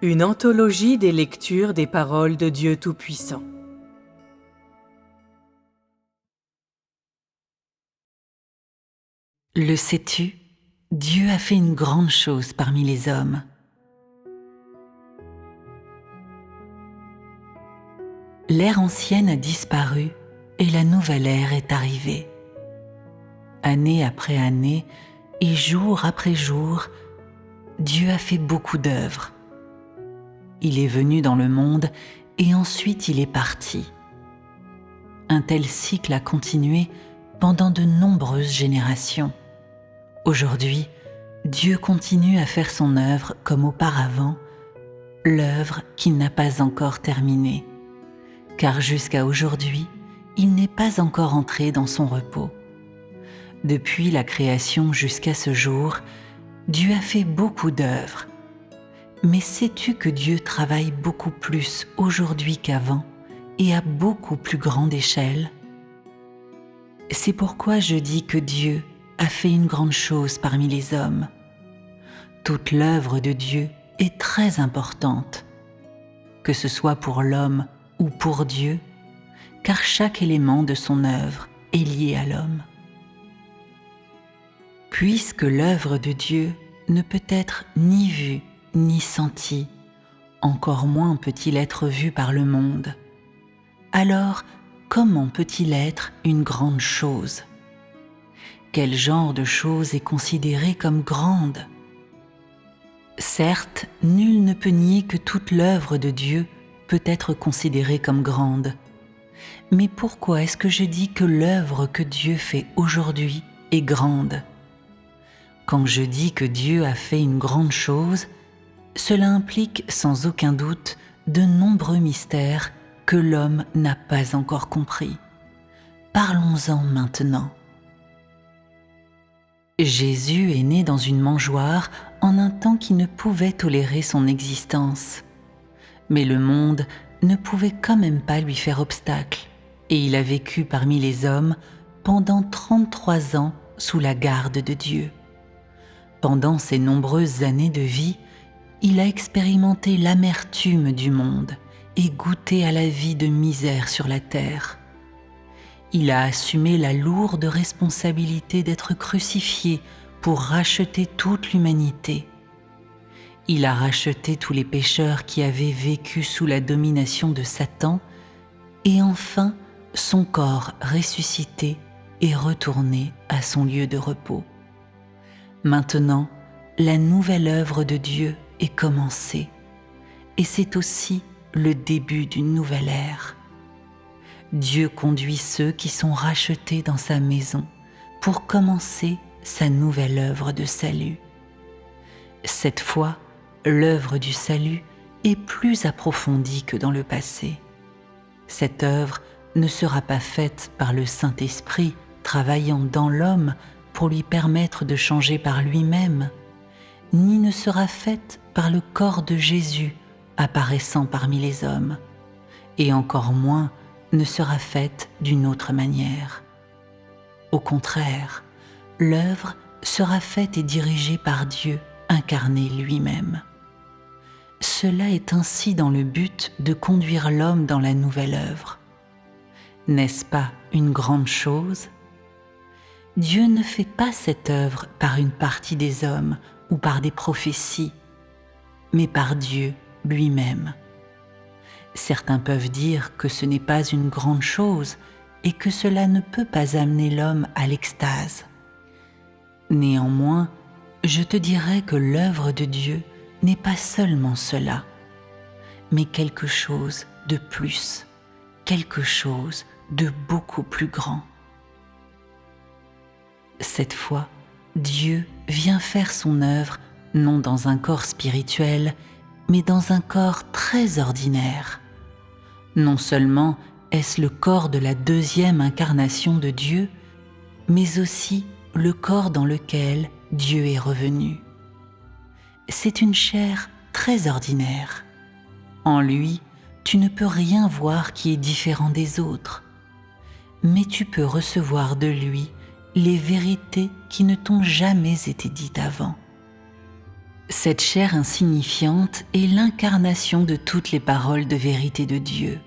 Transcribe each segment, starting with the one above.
Une anthologie des lectures des paroles de Dieu Tout-Puissant. Le sais-tu, Dieu a fait une grande chose parmi les hommes. L'ère ancienne a disparu et la nouvelle ère est arrivée. Année après année et jour après jour, Dieu a fait beaucoup d'œuvres. Il est venu dans le monde et ensuite il est parti. Un tel cycle a continué pendant de nombreuses générations. Aujourd'hui, Dieu continue à faire son œuvre comme auparavant, l'œuvre qu'il n'a pas encore terminée. Car jusqu'à aujourd'hui, il n'est pas encore entré dans son repos. Depuis la création jusqu'à ce jour, Dieu a fait beaucoup d'œuvres. Mais sais-tu que Dieu travaille beaucoup plus aujourd'hui qu'avant et à beaucoup plus grande échelle? C'est pourquoi je dis que Dieu a fait une grande chose parmi les hommes. Toute l'œuvre de Dieu est très importante, que ce soit pour l'homme ou pour Dieu, car chaque élément de son œuvre est lié à l'homme. Puisque l'œuvre de Dieu ne peut être ni vue ni sentie, encore moins peut-il être vu par le monde, alors comment peut-il être une grande chose? Quel genre de chose est considéré comme grande? Certes, nul ne peut nier que toute l'œuvre de Dieu peut être considérée comme grande. Mais pourquoi est-ce que je dis que l'œuvre que Dieu fait aujourd'hui est grande? Quand je dis que Dieu a fait une grande chose, cela implique sans aucun doute de nombreux mystères que l'homme n'a pas encore compris. Parlons-en maintenant. Jésus est né dans une mangeoire en un temps qui ne pouvait tolérer son existence. Mais le monde ne pouvait quand même pas lui faire obstacle, et il a vécu parmi les hommes pendant 33 ans sous la garde de Dieu. Pendant ces nombreuses années de vie, il a expérimenté l'amertume du monde et goûté à la vie de misère sur la terre. Il a assumé la lourde responsabilité d'être crucifié pour racheter toute l'humanité. Il a racheté tous les pécheurs qui avaient vécu sous la domination de Satan et enfin, son corps ressuscité est retourné à son lieu de repos. Maintenant, la nouvelle œuvre de Dieu est commencée et c'est aussi le début d'une nouvelle ère. Dieu conduit ceux qui sont rachetés dans sa maison pour commencer sa nouvelle œuvre de salut. Cette fois, l'œuvre du salut est plus approfondie que dans le passé. Cette œuvre ne sera pas faite par le Saint-Esprit travaillant dans l'homme pour lui permettre de changer par lui-même, ni ne sera faite par le corps de Jésus apparaissant parmi les hommes, et encore moins ne sera faite d'une autre manière. Au contraire, l'œuvre sera faite et dirigée par Dieu incarné lui-même. Cela est ainsi dans le but de conduire l'homme dans la nouvelle œuvre. N'est-ce pas une grande chose? Dieu ne fait pas cette œuvre par une partie des hommes ou par des prophéties, mais par Dieu lui-même. Certains peuvent dire que ce n'est pas une grande chose et que cela ne peut pas amener l'homme à l'extase. Néanmoins, je te dirais que l'œuvre de Dieu n'est pas seulement cela, mais quelque chose de plus, quelque chose de beaucoup plus grand. Cette fois, Dieu vient faire son œuvre non dans un corps spirituel, mais dans un corps très ordinaire. Non seulement est-ce le corps de la deuxième incarnation de Dieu, mais aussi le corps dans lequel Dieu est revenu. C'est une chair très ordinaire. En lui, tu ne peux rien voir qui est différent des autres, mais tu peux recevoir de lui les vérités qui ne t'ont jamais été dites avant. Cette chair insignifiante est l'incarnation de toutes les paroles de vérité de Dieu.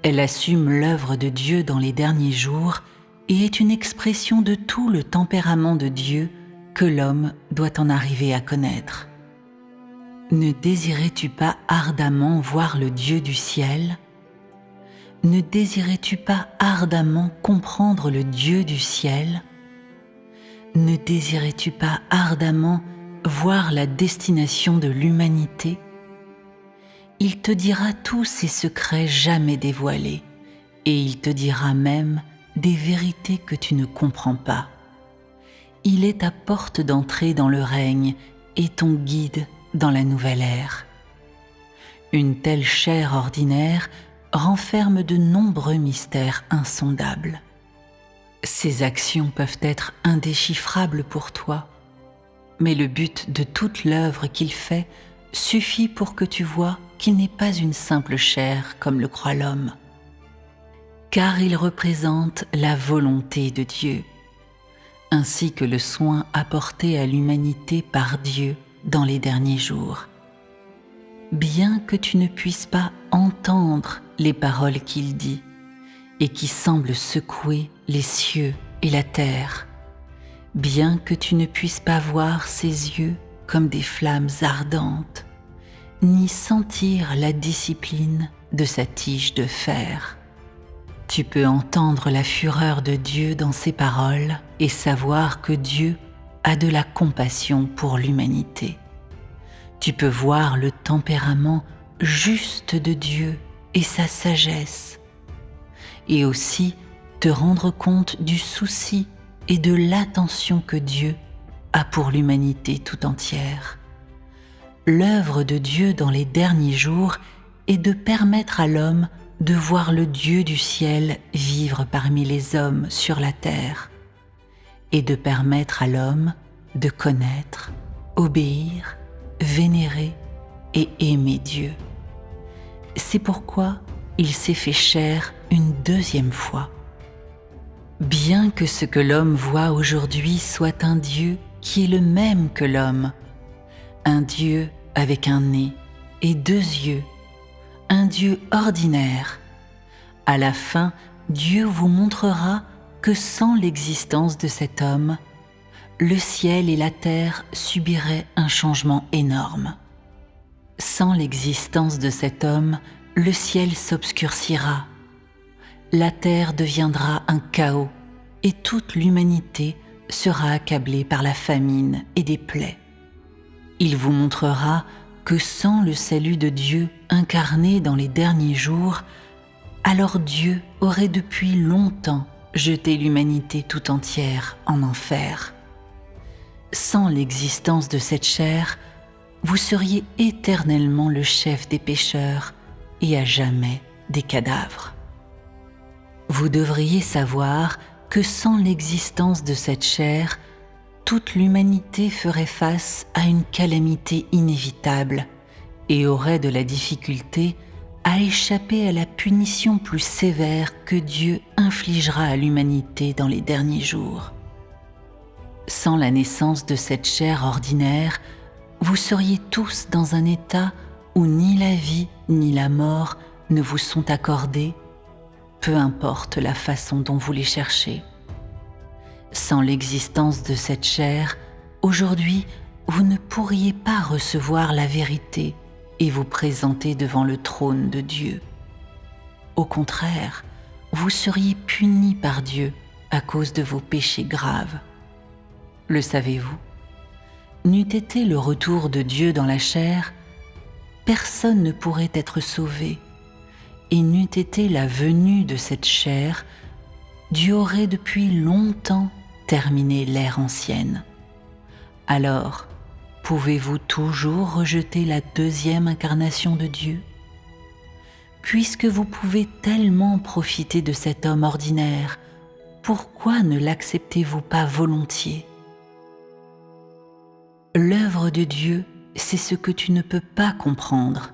Elle assume l'œuvre de Dieu dans les derniers jours et est une expression de tout le tempérament de Dieu que l'homme doit en arriver à connaître. Ne désirais-tu pas ardemment voir le Dieu du ciel ? Ne désirais-tu pas ardemment comprendre le Dieu du ciel ? Ne désirais-tu pas ardemment voir la destination de l'humanité ? Il te dira tous ses secrets jamais dévoilés, et il te dira même des vérités que tu ne comprends pas. Il est ta porte d'entrée dans le règne et ton guide dans la nouvelle ère. Une telle chair ordinaire renferme de nombreux mystères insondables. Ses actions peuvent être indéchiffrables pour toi, mais le but de toute l'œuvre qu'il fait suffit pour que tu vois qu'il n'est pas une simple chair comme le croit l'homme, car il représente la volonté de Dieu, ainsi que le soin apporté à l'humanité par Dieu dans les derniers jours. Bien que tu ne puisses pas entendre les paroles qu'il dit et qui semblent secouer les cieux et la terre, bien que tu ne puisses pas voir ses yeux comme des flammes ardentes, ni sentir la discipline de sa tige de fer, tu peux entendre la fureur de Dieu dans ses paroles et savoir que Dieu a de la compassion pour l'humanité. Tu peux voir le tempérament juste de Dieu et sa sagesse, et aussi te rendre compte du souci et de l'attention que Dieu a pour l'humanité tout entière. L'œuvre de Dieu dans les derniers jours est de permettre à l'homme de voir le Dieu du ciel vivre parmi les hommes sur la terre, et de permettre à l'homme de connaître, obéir, vénérer et aimer Dieu. C'est pourquoi il s'est fait chair une deuxième fois. Bien que ce que l'homme voit aujourd'hui soit un Dieu qui est le même que l'homme, un Dieu avec un nez et deux yeux, un Dieu ordinaire, à la fin, Dieu vous montrera que sans l'existence de cet homme, le ciel et la terre subiraient un changement énorme. Sans l'existence de cet homme, le ciel s'obscurcira, la terre deviendra un chaos et toute l'humanité sera accablée par la famine et des plaies. Il vous montrera que sans le salut de Dieu incarné dans les derniers jours, alors Dieu aurait depuis longtemps jeté l'humanité tout entière en enfer. Sans l'existence de cette chair, vous seriez éternellement le chef des pécheurs et à jamais des cadavres. Vous devriez savoir que sans l'existence de cette chair, toute l'humanité ferait face à une calamité inévitable et aurait de la difficulté à échapper à la punition plus sévère que Dieu infligera à l'humanité dans les derniers jours. Sans la naissance de cette chair ordinaire, vous seriez tous dans un état où ni la vie ni la mort ne vous sont accordés, peu importe la façon dont vous les cherchez. Sans l'existence de cette chair, aujourd'hui, vous ne pourriez pas recevoir la vérité et vous présenter devant le trône de Dieu. Au contraire, vous seriez punis par Dieu à cause de vos péchés graves. Le savez-vous ? N'eût été le retour de Dieu dans la chair, personne ne pourrait être sauvé, et n'eût été la venue de cette chair, Dieu aurait depuis longtemps terminé l'ère ancienne. Alors, pouvez-vous toujours rejeter la deuxième incarnation de Dieu ? Puisque vous pouvez tellement profiter de cet homme ordinaire, pourquoi ne l'acceptez-vous pas volontiers ? L'œuvre de Dieu, c'est ce que tu ne peux pas comprendre.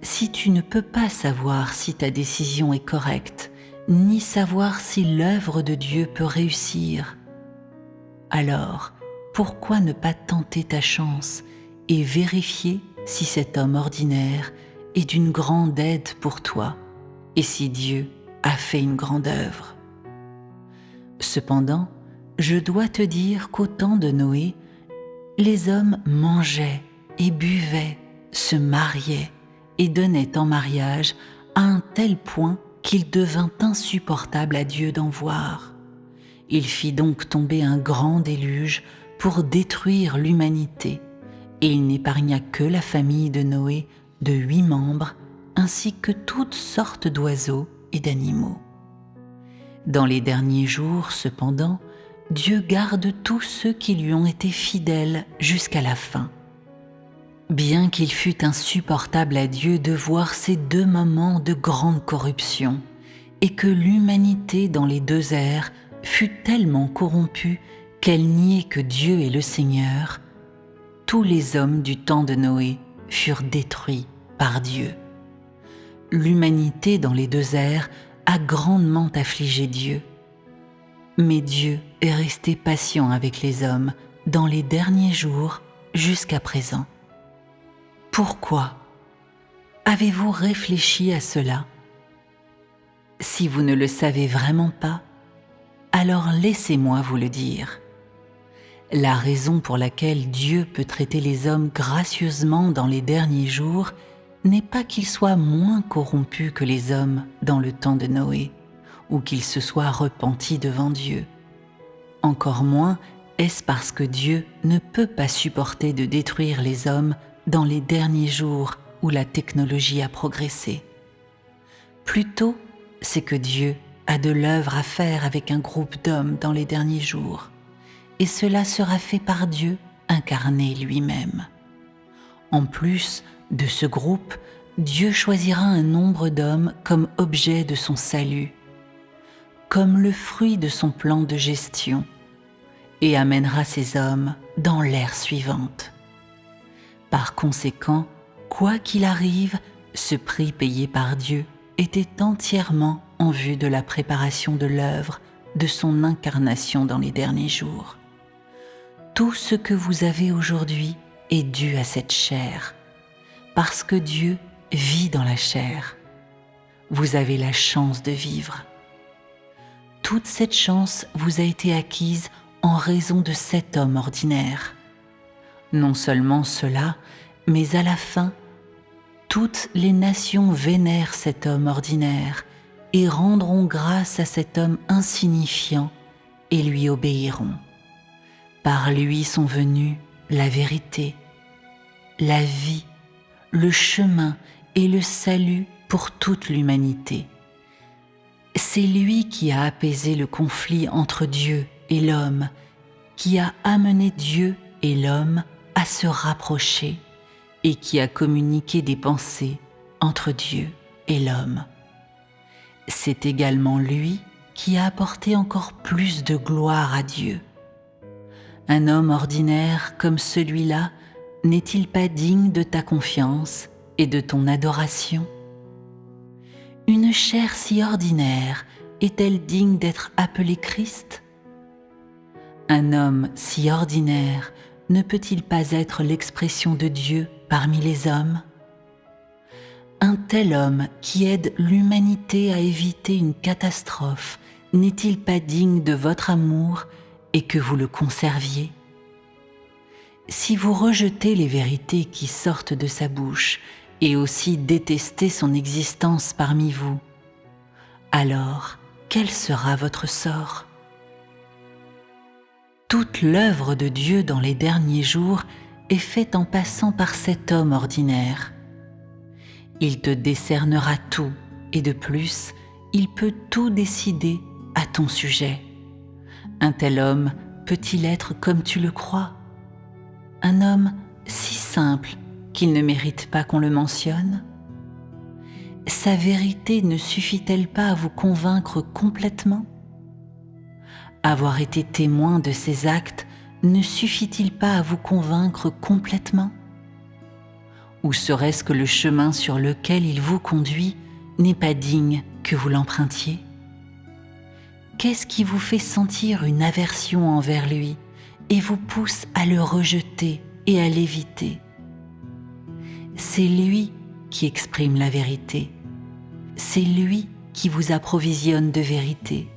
Si tu ne peux pas savoir si ta décision est correcte, ni savoir si l'œuvre de Dieu peut réussir, alors pourquoi ne pas tenter ta chance et vérifier si cet homme ordinaire est d'une grande aide pour toi et si Dieu a fait une grande œuvre. Cependant, je dois te dire qu'au temps de Noé, les hommes mangeaient et buvaient, se mariaient et donnaient en mariage à un tel point qu'il devint insupportable à Dieu d'en voir. Il fit donc tomber un grand déluge pour détruire l'humanité, et il n'épargna que la famille de Noé de 8 membres, ainsi que toutes sortes d'oiseaux et d'animaux. Dans les derniers jours, cependant, Dieu garde tous ceux qui lui ont été fidèles jusqu'à la fin. Bien qu'il fût insupportable à Dieu de voir ces 2 moments de grande corruption, et que l'humanité dans les 2 ères fut tellement corrompue qu'elle niait que Dieu est le Seigneur, tous les hommes du temps de Noé furent détruits par Dieu. L'humanité dans les 2 ères a grandement affligé Dieu. Mais Dieu est resté patient avec les hommes dans les derniers jours jusqu'à présent. Pourquoi? Avez-vous réfléchi à cela? Si vous ne le savez vraiment pas, alors laissez-moi vous le dire. La raison pour laquelle Dieu peut traiter les hommes gracieusement dans les derniers jours n'est pas qu'ils soient moins corrompus que les hommes dans le temps de Noé, ou qu'ils se soient repentis devant Dieu. Encore moins est-ce parce que Dieu ne peut pas supporter de détruire les hommes dans les derniers jours où la technologie a progressé. Plutôt, c'est que Dieu a de l'œuvre à faire avec un groupe d'hommes dans les derniers jours, et cela sera fait par Dieu incarné lui-même. En plus de ce groupe, Dieu choisira un nombre d'hommes comme objet de son salut, comme le fruit de son plan de gestion, et amènera ces hommes dans l'ère suivante. Par conséquent, quoi qu'il arrive, ce prix payé par Dieu était entièrement en vue de la préparation de l'œuvre de son incarnation dans les derniers jours. Tout ce que vous avez aujourd'hui est dû à cette chair, parce que Dieu vit dans la chair. Vous avez la chance de vivre. Toute cette chance vous a été acquise en raison de cet homme ordinaire. Non seulement cela, mais à la fin, toutes les nations vénèrent cet homme ordinaire et rendront grâce à cet homme insignifiant et lui obéiront. Par lui sont venus la vérité, la vie, le chemin et le salut pour toute l'humanité. C'est lui qui a apaisé le conflit entre Dieu et l'homme, qui a amené Dieu et l'homme à se rapprocher et qui a communiqué des pensées entre Dieu et l'homme. C'est également lui qui a apporté encore plus de gloire à Dieu. Un homme ordinaire comme celui-là n'est-il pas digne de ta confiance et de ton adoration? Une chair si ordinaire est-elle digne d'être appelée Christ? Un homme si ordinaire ne peut-il pas être l'expression de Dieu parmi les hommes? Un tel homme qui aide l'humanité à éviter une catastrophe n'est-il pas digne de votre amour et que vous le conserviez? Si vous rejetez les vérités qui sortent de sa bouche et aussi détestez son existence parmi vous, alors quel sera votre sort? Toute l'œuvre de Dieu dans les derniers jours est faite en passant par cet homme ordinaire. Il te décernera tout et de plus, il peut tout décider à ton sujet. Un tel homme peut-il être comme tu le crois? Un homme si simple qu'il ne mérite pas qu'on le mentionne? Sa vérité ne suffit-elle pas à vous convaincre complètement? Avoir été témoin de ses actes ne suffit-il pas à vous convaincre complètement? Ou serait-ce que le chemin sur lequel il vous conduit n'est pas digne que vous l'empruntiez? Qu'est-ce qui vous fait sentir une aversion envers lui et vous pousse à le rejeter et à l'éviter. C'est lui qui exprime la vérité. C'est lui qui vous approvisionne de vérité.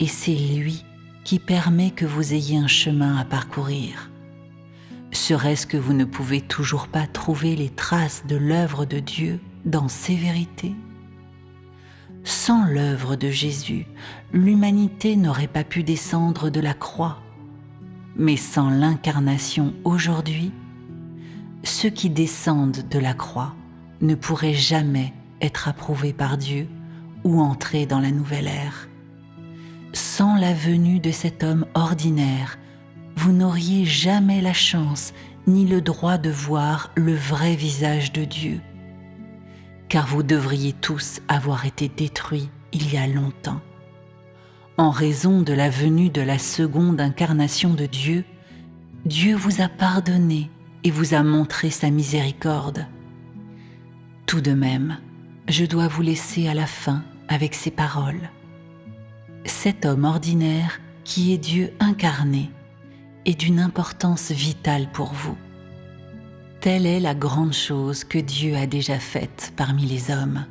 Et c'est lui qui permet que vous ayez un chemin à parcourir. Serait-ce que vous ne pouvez toujours pas trouver les traces de l'œuvre de Dieu dans ces vérités? Sans l'œuvre de Jésus, l'humanité n'aurait pas pu descendre de la croix. Mais sans l'incarnation aujourd'hui, ceux qui descendent de la croix ne pourraient jamais être approuvés par Dieu ou entrer dans la nouvelle ère. Sans la venue de cet homme ordinaire, vous n'auriez jamais la chance ni le droit de voir le vrai visage de Dieu, car vous devriez tous avoir été détruits il y a longtemps. En raison de la venue de la seconde incarnation de Dieu, Dieu vous a pardonné et vous a montré sa miséricorde. Tout de même, je dois vous laisser à la fin avec ces paroles. Cet homme ordinaire qui est Dieu incarné est d'une importance vitale pour vous. Telle est la grande chose que Dieu a déjà faite parmi les hommes.